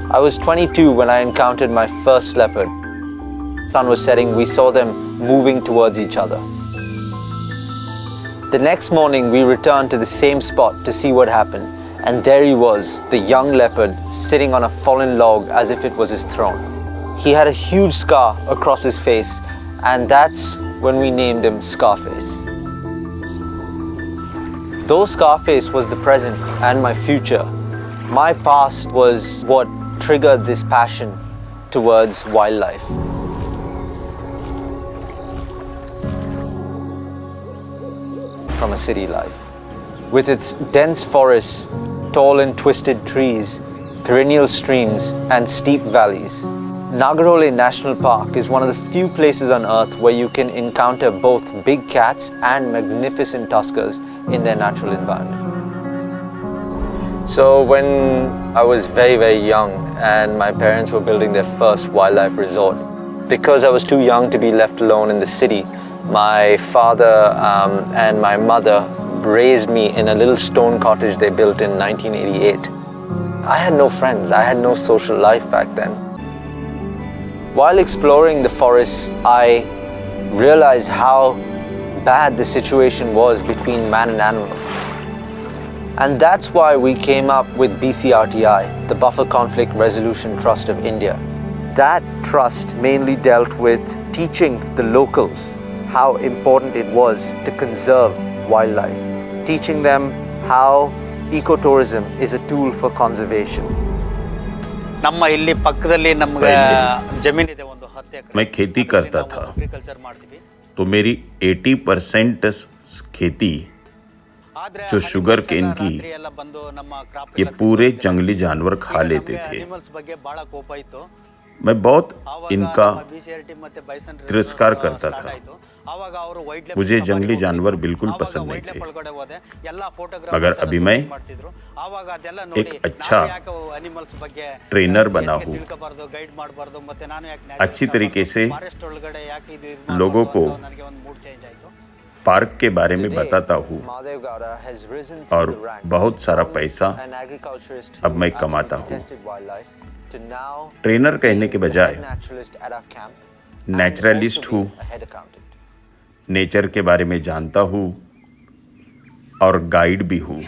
I was 22 when I encountered my first leopard. Sun was setting, we saw them moving towards each other. The next morning, we returned to the same spot to see what happened, and there he was, the young leopard, sitting on a fallen log as if it was his throne. He had a huge scar across his face, and that's when we named him Scarface. Though Scarface was the present and my future, my past was what triggered this passion towards wildlife. From a city life. With its dense forests, tall and twisted trees, perennial streams, and steep valleys, Nagarhole National Park is one of the few places on earth where you can encounter both big cats and magnificent tuskers in their natural environment. So when I was very young and my parents were building their first wildlife resort, because I was too young to be left alone in the city, my father and my mother raised me in a little stone cottage they built in 1988. I had no friends, I had no social life back then. While exploring the forests, I realized how bad the situation was between man and animal. And that's why we came up with BCRTI, the Buffer Conflict Resolution Trust of India. That trust mainly dealt with teaching the locals how important it was to conserve wildlife, teaching them how ecotourism is a tool for conservation. मैं खेती करता था, तो मेरी 80% खेती जो sugar cane की, ये पूरे जंगली जानवर खा लेते थे। मैं बहुत इनका तिरस्कार करता था। मुझे जंगली जानवर बिल्कुल पसंद नहीं थे। मगर अभी मैं एक अच्छा ट्रेनर बना हूँ, अच्छी तरीके से लोगों को पार्क के बारे में बताता हूँ और बहुत सारा पैसा अब मैं कमाता हूँ। ट्रेनर कहने के बजाय नेचुरलिस्ट हूँ, नेचर के बारे में जानता हूँ और गाइड भी हूँ।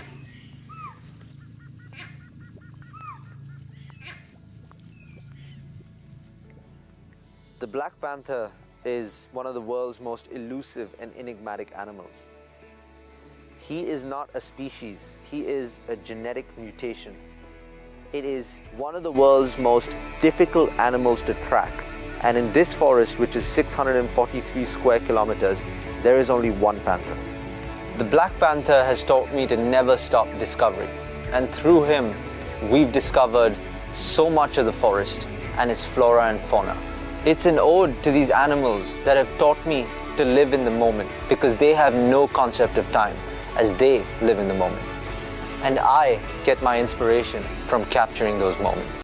The black panther is one of the world's most elusive and enigmatic animals. He is not a species, he is a genetic mutation. It is one of the world's most difficult animals to track. And in this forest, which is 643 square kilometers, there is only one panther. The black panther has taught me to never stop discovering. And through him, we've discovered so much of the forest and its flora and fauna. It's an ode to these animals that have taught me to live in the moment, because they have no concept of time as they live in the moment. And I get my inspiration from capturing those moments.